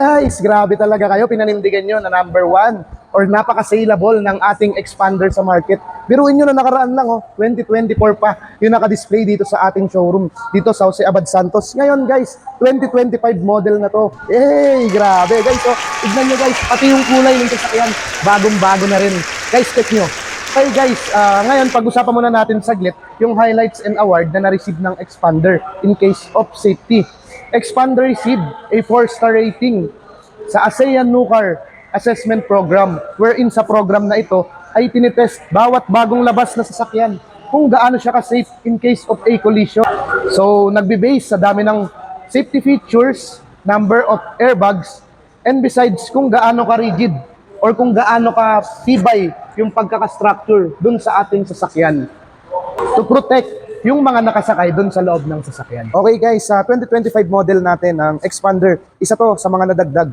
Guys, grabe talaga kayo. Pinanindigan nyo na number one or napaka-saleable ng ating expander sa market. Biruin nyo na nakaraan lang, 2024 pa yung naka-display dito sa ating showroom, dito sa Jose Abad Santos. Ngayon guys, 2025 model na to. Grabe guys. So, tignan nyo guys, pati yung kulay ng sasakyan, bagong-bago na rin. Guys, check nyo. Okay guys, ngayon pag-usapan muna natin saglit yung highlights and award na na-receive ng expander in case of safety. Expander received a 4-star rating sa ASEAN Nucar Assessment Program, wherein sa program na ito ay tinitest bawat bagong labas na sasakyan kung gaano siya ka-safe in case of a collision. So nagbe-base sa dami ng safety features, number of airbags, and besides kung gaano ka-rigid or kung gaano ka-tibay yung pagkaka-structure dun sa ating sasakyan to protect yung mga nakasakay dun sa loob ng sasakyan. Okay guys, sa 2025 model natin ng expander, isa to sa mga nadagdag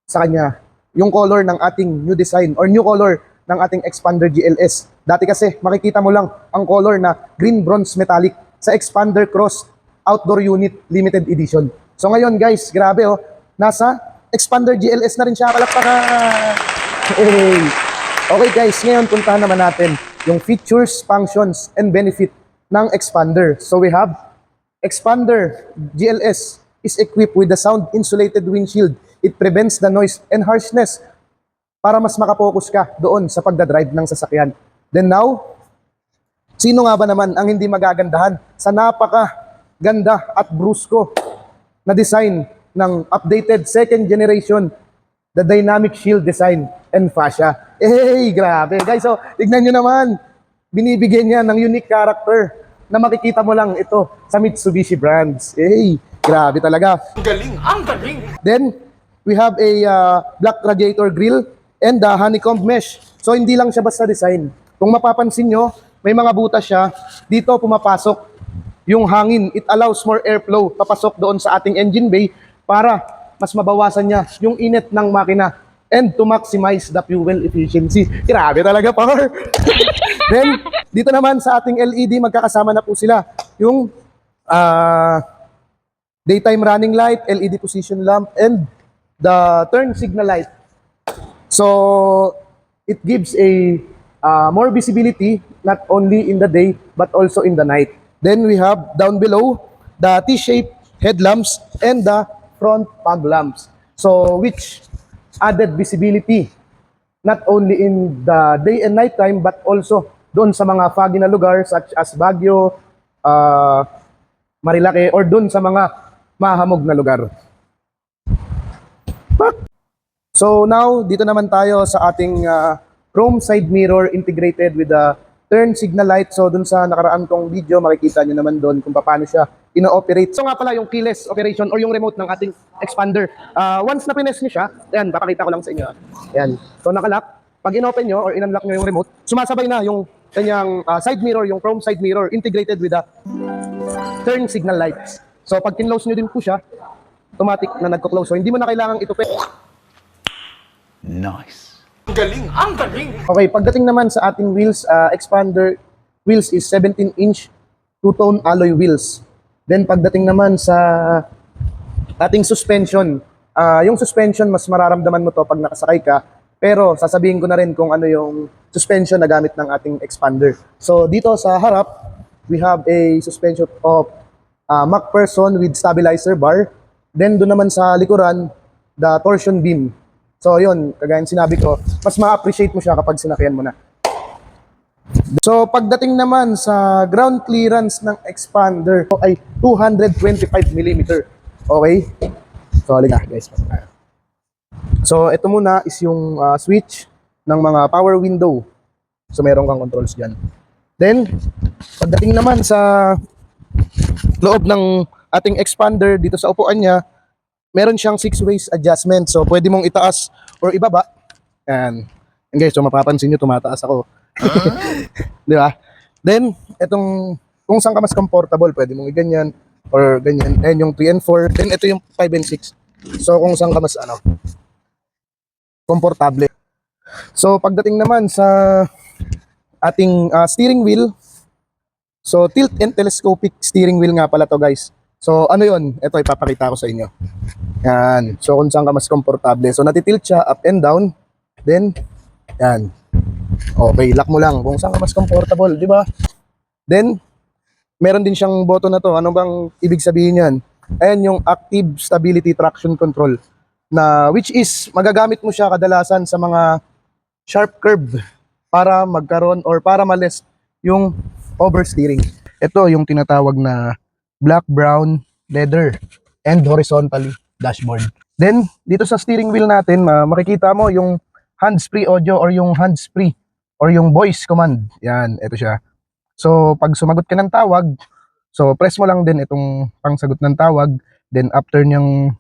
sa kanya, yung color ng ating new design or new color ng ating expander GLS. Dati kasi makikita mo lang ang color na green bronze metallic sa expander cross outdoor unit limited edition. So ngayon guys, grabe nasa expander GLS na rin siya. Palakpakan! Okay guys, ngayon puntahan naman natin yung features, functions, and benefit ng expander. So we have expander GLS is equipped with a sound insulated windshield. It prevents the noise and harshness para mas makapokus ka doon sa pagdadrive ng sasakyan. Then now, sino nga ba naman ang hindi magagandahan sa napaka-ganda at brusko na design ng updated second generation, the dynamic shield design and fascia. Grabe guys. So, tignan nyo naman. Binibigyan niya ng unique character na makikita mo lang ito sa Mitsubishi brands. Grabe talaga. Ang galing, ang galing! Then, we have a black radiator grille and honeycomb mesh. So, hindi lang siya basta design. Kung mapapansin nyo, may mga butas siya. Dito pumapasok yung hangin. It allows more airflow papasok doon sa ating engine bay para mas mabawasan niya yung init ng makina and to maximize the fuel efficiency. Grabe talaga, power! Then, dito naman sa ating LED, magkakasama na po sila. Yung daytime running light, LED position lamp, and the turn signal light. So, it gives a more visibility, not only in the day, but also in the night. Then, we have down below, the T-shaped headlamps and the front fog lamps. So, which added visibility, not only in the day and night time, but also doon sa mga foggy na lugar such as Baguio, Marilake, or doon sa mga mahamog na lugar. So now, dito naman tayo sa ating chrome side mirror integrated with the turn signal light. So doon sa nakaraan kong video, makikita nyo naman doon kung paano siya ino-operate. So nga pala yung keyless operation or yung remote ng ating expander. Once na pines nyo siya, ayan, papakita ko lang sa inyo. Ayan. So nakalock. Pag in-open nyo or in-unlock nyo yung remote, sumasabay na yung kanyang side mirror, yung chrome side mirror integrated with the turn signal lights. So pag kinlose nyo din po siya, automatic na nagko-close. So hindi mo na kailangang itupi. Nice. Ang galing, ang galing! Okay, pagdating naman sa ating wheels, expander wheels is 17-inch two-tone alloy wheels. Then pagdating naman sa ating suspension, yung suspension mas mararamdaman mo to pag nakasakay ka, pero sasabihin ko na rin kung ano yung suspension na gamit ng ating expander. So dito sa harap, we have a suspension of MacPherson with stabilizer bar. Then doon naman sa likuran, the torsion beam. So yun, kagaya sinabi ko, mas ma-appreciate mo siya kapag sinakyan mo na. So pagdating naman sa ground clearance ng expander ay 225mm. Okay? So halika guys. So ito muna is yung switch ng mga power window. So meron kang controls dyan. Then pagdating naman sa loob ng ating expander dito sa upuan niya, meron siyang 6 ways adjustment. So pwede mong itaas or ibaba. And guys, so mapapansin nyo tumataas ako. Di ba? Then, itong kung saan ka mas comfortable, pwede mong i-ganyan or ganyan. And yung 3 and 4. Then ito yung 5 and 6. So kung saan ka mas komportable. So pagdating naman sa ating steering wheel, so tilt and telescopic steering wheel nga pala to guys. So, ano yun? Ito, ipapakita ko sa inyo. Yan. So, kung saan ka mas komportable. So, natitilt siya up and down. Then, yan. Okay, lock mo lang kung saan ka mas comfortable, di ba? Then, meron din siyang button na to. Ano bang ibig sabihin yan? Ayan yung Active Stability Traction Control na which is magagamit mo siya kadalasan sa mga sharp curve para magkaroon or para males yung oversteering. Ito yung tinatawag na black, brown, leather, and horizontally dashboard. Then, dito sa steering wheel natin, makikita mo yung hands-free audio or yung hands-free or yung voice command. Yan, ito siya. So, pag sumagot ka ng tawag, so press mo lang din itong pangsagot ng tawag. Then, after niyang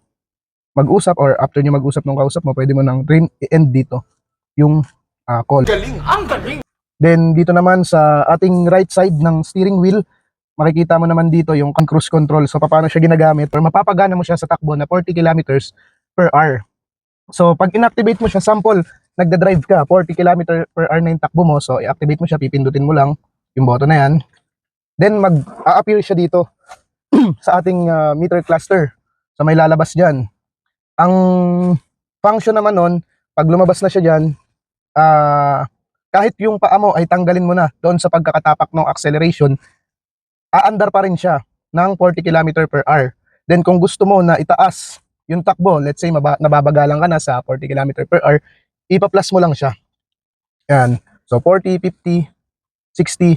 mag-usap or after niya mag-usap ng kausap mo, pwede mo nang end dito yung call. Galing, ang galing. Then, dito naman sa ating right side ng steering wheel, makikita mo naman dito yung cruise control. So, paano siya ginagamit or mapapagana mo siya sa takbo na 40 kilometers per hour. So, pag inactivate mo siya, sample, nagda-drive ka, 40 km per hour na yung takbo mo. So, i-activate mo siya, pipindutin mo lang yung button na yan. Then, mag-a-appear siya dito sa ating meter cluster. So, may lalabas dyan. Ang function naman nun, pag lumabas na siya dyan, kahit yung paa mo ay tanggalin mo na doon sa pagkakatapak ng acceleration, aandar pa rin siya ng 40 km per hour. Then kung gusto mo na itaas yung takbo, let's say nababagalan ka na sa 40 km per hour, ipa-plus mo lang siya. Yan. So 40, 50, 60,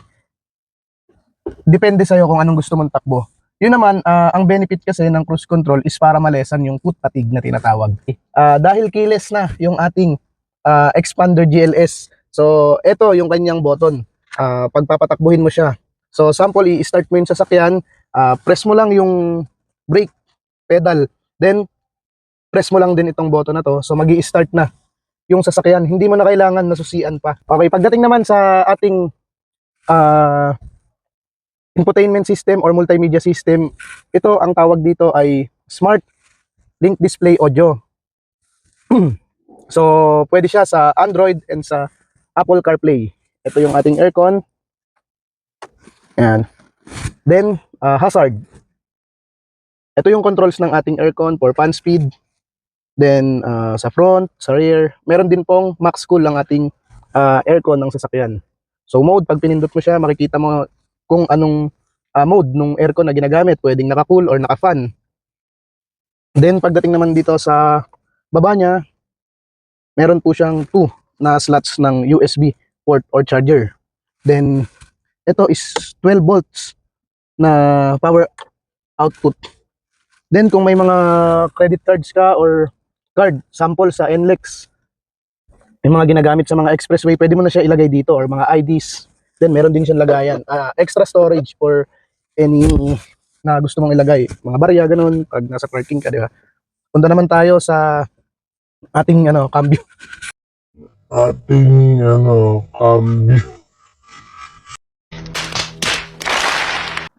depende sa'yo kung anong gusto mong takbo. Yun naman, ang benefit kasi ng cruise control is para malesan yung foot fatigue na tinatawag. Dahil keyless na yung ating Expander GLS, so ito yung kanyang button. Pagpapatakbuhin mo siya. So sample, i-start mo yung sasakyan, press mo lang yung brake pedal, then press mo lang din itong button na to, so magi-start na yung sasakyan. Hindi mo na kailangan nasusian pa. Okay, pagdating naman sa ating infotainment system or multimedia system, ito ang tawag dito ay Smart Link Display Audio. So, pwede siya sa Android and sa Apple CarPlay. Ito yung ating aircon. Ayan. Then, hazard. Ito yung controls ng ating aircon for fan speed. Then, sa front, sa rear. Meron din pong max cool ang ating aircon ng sasakyan. So, mode, pag pinindot mo siya, makikita mo kung anong mode ng aircon na ginagamit. Pwedeng naka-cool or naka-fan. Then, pagdating naman dito sa baba niya, meron po siyang 2 na slots ng USB port or charger. Then, ito is 12 volts na power output. Then, kung may mga credit cards ka or card, sample sa NLEX, may mga ginagamit sa mga expressway, pwede mo na siya ilagay dito or mga IDs. Then, meron din siyang lagayan. Extra storage for any na gusto mong ilagay. Mga barya, ganun, pag nasa parking ka, di ba? Punta naman tayo sa ating cambio.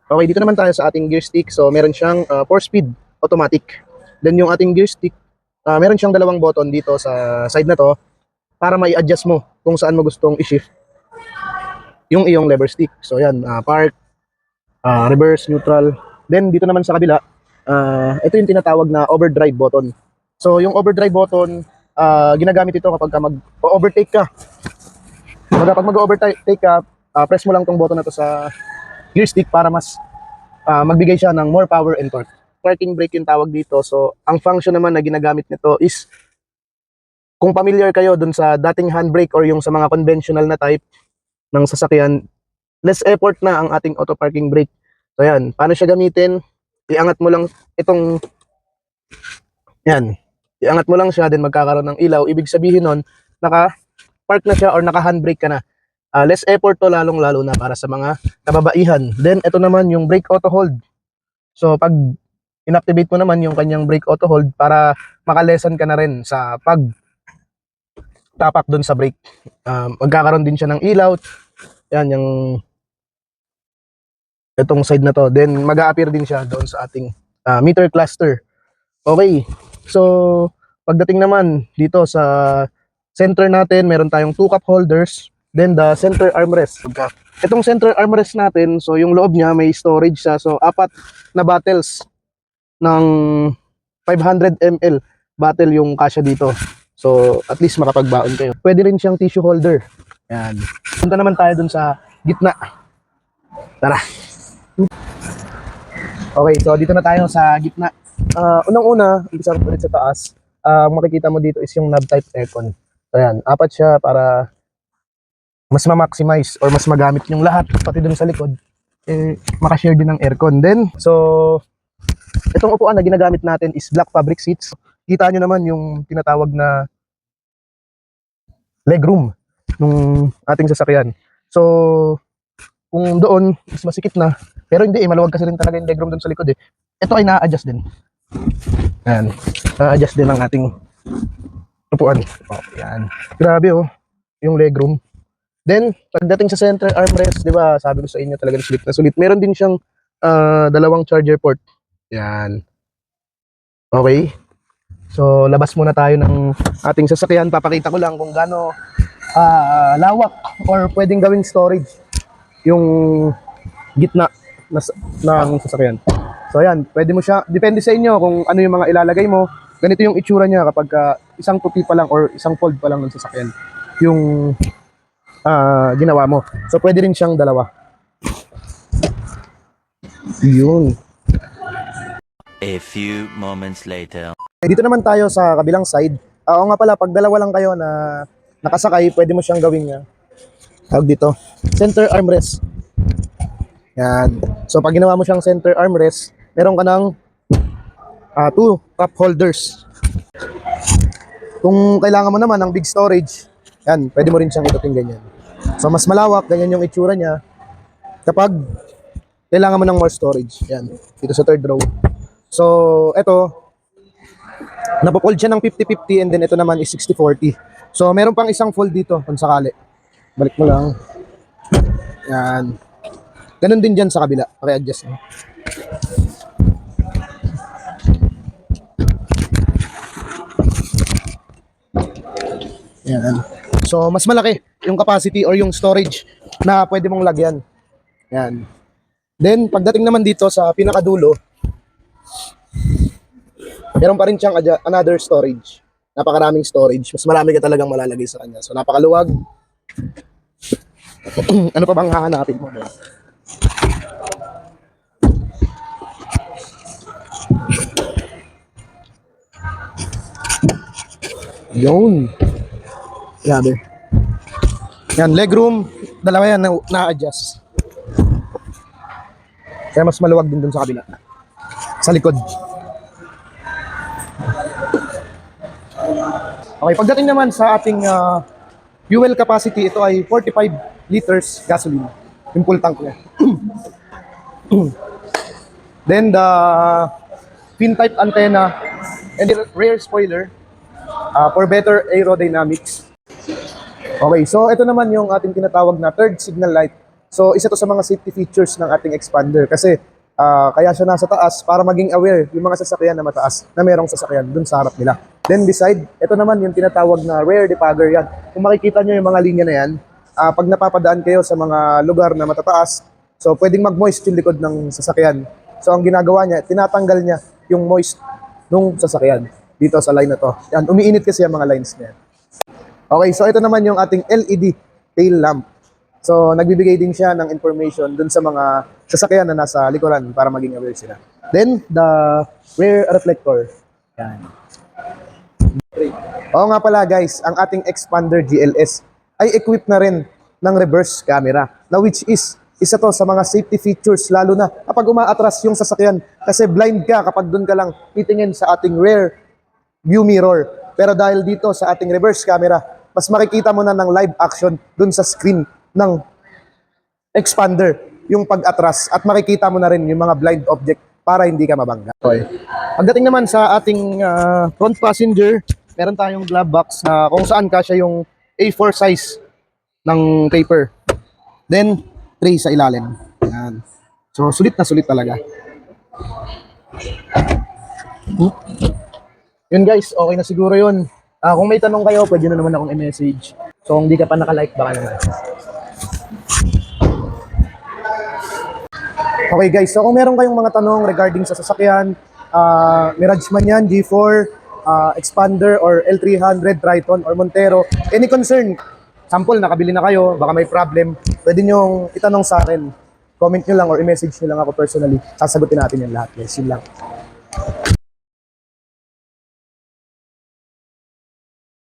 Okay, dito naman tayo sa ating gear stick. So, meron siyang 4-speed automatic. Then, yung ating gear stick, meron siyang dalawang button dito sa side na to para mai-adjust mo kung saan mo gustong i-shift yung iyong lever stick. So, yan, park, reverse, neutral. Then, dito naman sa kabila, ito yung tinatawag na overdrive button. So, yung overdrive button, ginagamit ito kapag mag-overtake ka. Kapag mag-overtake ka, press mo lang tong button na to sa gear stick para mas magbigay siya ng more power and torque. Parking brake yung tawag dito. So, ang function naman na ginagamit nito is kung familiar kayo dun sa dating handbrake or yung sa mga conventional na type ng sasakyan, less effort na ang ating auto parking brake. So, yan. Paano siya gamitin? Iangat mo lang itong yan. Iangat mo lang siya, then magkakaroon ng ilaw. Ibig sabihin nun, naka-park na siya or naka-handbrake ka na. Less effort to, lalong-lalo na para sa mga kababaihan. Then, ito naman yung brake auto hold. So, pag inactivate mo naman yung kanyang brake auto hold para makalesan ka na rin sa pag-tapak dun sa brake. Magkakaroon din siya ng ilaw. Yan, yung itong side na to. Then, mag-a-appear din siya doon sa ating meter cluster. Okay. So, pagdating naman dito sa center natin, meron tayong 2 cup holders. Then the center armrest. Itong center armrest natin, so yung loob niya may storage siya. So 4 na bottles ng 500 ml bottle yung kasya dito. So, at least makapagbaon kayo. Pwede rin siyang tissue holder. Yan. Punta naman tayo dun sa gitna. Tara. Okay, so dito na tayo sa gitna. Unang-una, umpisa ko ulit sa taas. Makikita mo dito is yung knob type aircon. So, yan. Apat siya para mas ma-maximize or mas magamit yung lahat, pati dun sa likod, makashare din ng aircon. Then, so, itong upuan na ginagamit natin is black fabric seats. Kita nyo naman yung tinatawag na legroom nung ating sasakyan. So, kung doon, is masikip na. Pero hindi, maluwag kasi rin talaga yung legroom doon sa likod. Ito ay na-adjust din. Ayan. Na-adjust din ang ating upuan. Oh, yan. Grabe yung legroom. Then, pagdating sa center armrest, di ba, sabi ko sa inyo talagang sulit na sulit. Meron din siyang dalawang charger port. Yan. Okay. So, labas muna tayo ng ating sasakyan. Papakita ko lang kung gaano lawak or pwedeng gawing storage yung gitna ng sasakyan. So, ayan. Pwede mo siya, depende sa inyo kung ano yung mga ilalagay mo. Ganito yung itsura niya kapag isang tupi pa lang or isang fold pa lang ng sasakyan. Yung ginawa mo. So, pwede rin siyang dalawa. Yun. A few moments later. Dito naman tayo sa kabilang side. Oo nga pala, pag dalawa lang kayo na nakasakay, pwede mo siyang gawing tawag dito, center armrest. Yan. So, pag ginawa mo siyang center armrest, meron ka ng 2 cup holders. Kung kailangan mo naman ng big storage, yan, pwede mo rin siyang ituting ganyan. So, mas malawak, ganyan yung itsura niya. Kapag kailangan mo ng more storage. Yan, dito sa third row. So, eto, napofold siya ng 50-50 and then ito naman is 60-40. So, meron pang isang fold dito kung sakali. Balik mo lang. Yan. Ganun din dyan sa kabila. Paki-adjust mo. Yan. So, mas malaki yung capacity or yung storage na pwede mong lagyan. Yan. Then, pagdating naman dito sa pinakadulo, meron pa rin siyang another storage. Napakaraming storage. Mas marami ka talagang malalagay sa kanya. So, napakaluwag. Ano pa bang hahanapin mo? Yun. Grabe. Yan, legroom. Dalawa yan na-adjust. Kaya mas maluwag din dun sa kabila. Sa likod. Okay, pagdating naman sa ating fuel capacity, ito ay 45 liters gasoline. Yung full tank niya. Then the fin type antenna and the rear spoiler for better aerodynamics. Okay, so ito naman yung ating tinatawag na third signal light. So isa to sa mga safety features ng ating expander kasi kaya siya nasa taas para maging aware yung mga sasakyan na mataas na merong sasakyan dun sa harap nila. Then beside, ito naman yung tinatawag na rear defogger yan. Kung makikita nyo yung mga linya na yan, pag napapadaan kayo sa mga lugar na matataas, so pwedeng mag-moist yung likod ng sasakyan. So ang ginagawa niya, tinatanggal niya yung moist nung sasakyan dito sa line na to. Yan, umiinit kasi yung mga lines niya. Okay, so ito naman yung ating LED tail lamp. So nagbibigay din siya ng information dun sa mga sasakyan na nasa likuran para maging aware sila. Then the rear reflector. Yan. Oo nga pala guys, ang ating Expander GLS ay equipped na rin ng reverse camera, na which is isa to sa mga safety features lalo na kapag umaatras yung sasakyan kasi blind ka kapag doon ka lang titingin sa ating rear view mirror. Pero dahil dito sa ating reverse camera, mas makikita mo na ng live action doon sa screen ng Expander yung pag-atras at makikita mo na rin yung mga blind object para hindi ka mabangga. Okay. Pagdating naman sa ating front passenger, meron tayong glove box na kung saan kasya yung A4 size ng paper. Then, tray sa ilalim. Yan. So, sulit na sulit talaga. Yun guys, okay na siguro yun. Kung may tanong kayo, pwede na naman akong i-message. So, kung di ka pa naka-like, baka naman. Okay guys, so kung meron kayong mga tanong regarding sa sasakyan, Mirage man yan, G4, Expander, or L300, Triton, or Montero. Any concern, sample, nakabili na kayo, baka may problem, pwede nyo itanong sa akin. Comment nyo lang or i-message nyo lang ako personally. Sasagutin natin yan lahat, guys. Yun lang.